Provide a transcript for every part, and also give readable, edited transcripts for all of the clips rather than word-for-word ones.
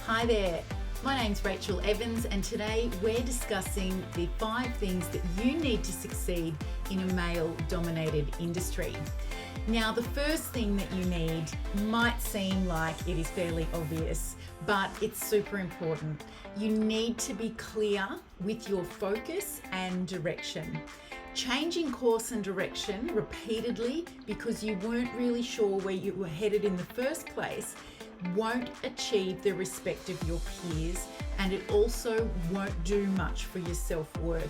Hi there, my name's Rachel Evans and today we're discussing the 5 things that you need to succeed in a male-dominated industry. Now, the first thing that you need might seem like it is fairly obvious, but it's super important. You need to be clear with your focus and direction. Changing course and direction repeatedly because you weren't really sure where you were headed in the first place won't achieve the respect of your peers, and it also won't do much for your self-worth.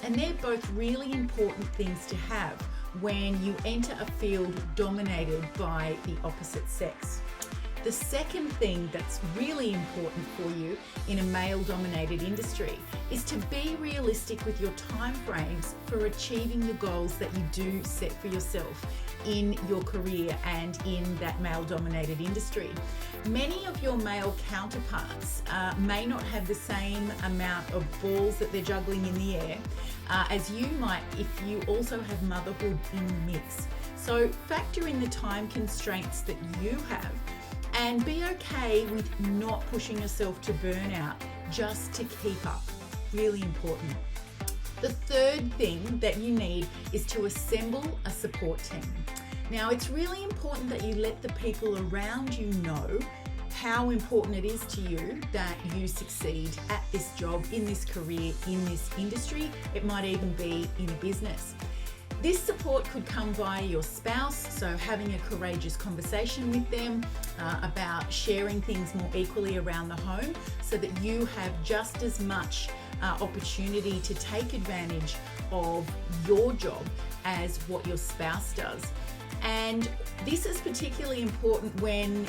And they're both really important things to have when you enter a field dominated by the opposite sex. The second thing that's really important for you in a male-dominated industry is to be realistic with your timeframes for achieving the goals that you do set for yourself in your career and in that male-dominated industry. Many of your male counterparts may not have the same amount of balls that they're juggling in the air as you might if you also have motherhood in the mix. So factor in the time constraints that you have and be okay with not pushing yourself to burnout just to keep up. Really important. The third thing that you need is to assemble a support team. Now, it's really important that you let the people around you know how important it is to you that you succeed at this job, in this career, in this industry. It might even be in a business. This support could come via your spouse, so having a courageous conversation with them about sharing things more equally around the home so that you have just as much opportunity to take advantage of your job as what your spouse does. And this is particularly important when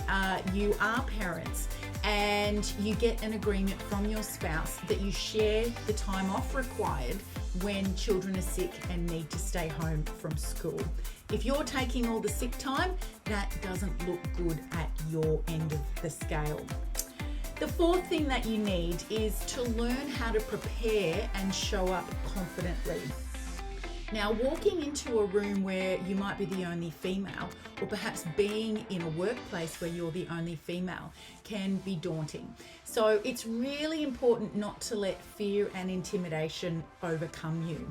you are parents and you get an agreement from your spouse that you share the time off required when children are sick and need to stay home from school. If you're taking all the sick time, that doesn't look good at your end of the scale. The fourth thing that you need is to learn how to prepare and show up confidently. Now, walking into a room where you might be the only female, or perhaps being in a workplace where you're the only female, can be daunting. So it's really important not to let fear and intimidation overcome you.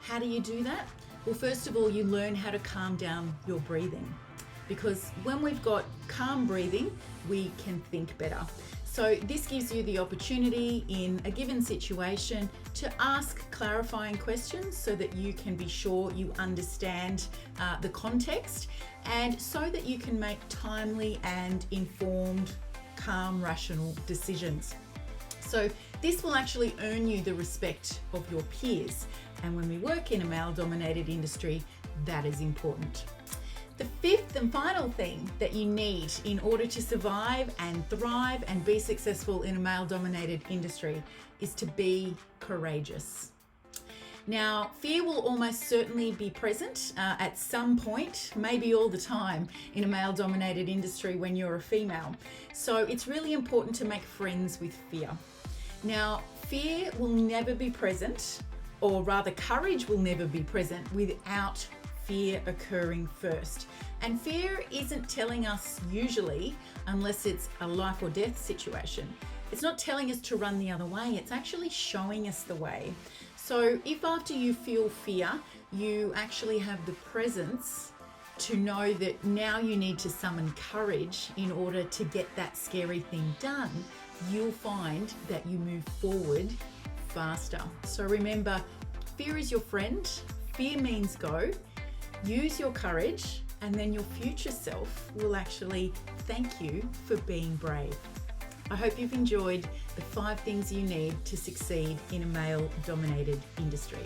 How do you do that? Well, first of all, you learn how to calm down your breathing, because when we've got calm breathing, we can think better. So this gives you the opportunity in a given situation to ask clarifying questions so that you can be sure you understand the context, and so that you can make timely and informed, calm, rational decisions. So this will actually earn you the respect of your peers. And when we work in a male-dominated industry, that is important. The fifth and final thing that you need in order to survive and thrive and be successful in a male-dominated industry is to be courageous. Now, fear will almost certainly be present at some point, maybe all the time, in a male-dominated industry when you're a female. So it's really important to make friends with fear. Now, fear will never be present, or rather courage will never be present without fear occurring first. And fear isn't telling us usually, unless it's a life or death situation, it's not telling us to run the other way, it's actually showing us the way. So if after you feel fear, you actually have the presence to know that now you need to summon courage in order to get that scary thing done, you'll find that you move forward faster. So remember, fear is your friend, fear means go. Use your courage, and then your future self will actually thank you for being brave. I hope you've enjoyed the 5 things you need to succeed in a male-dominated industry.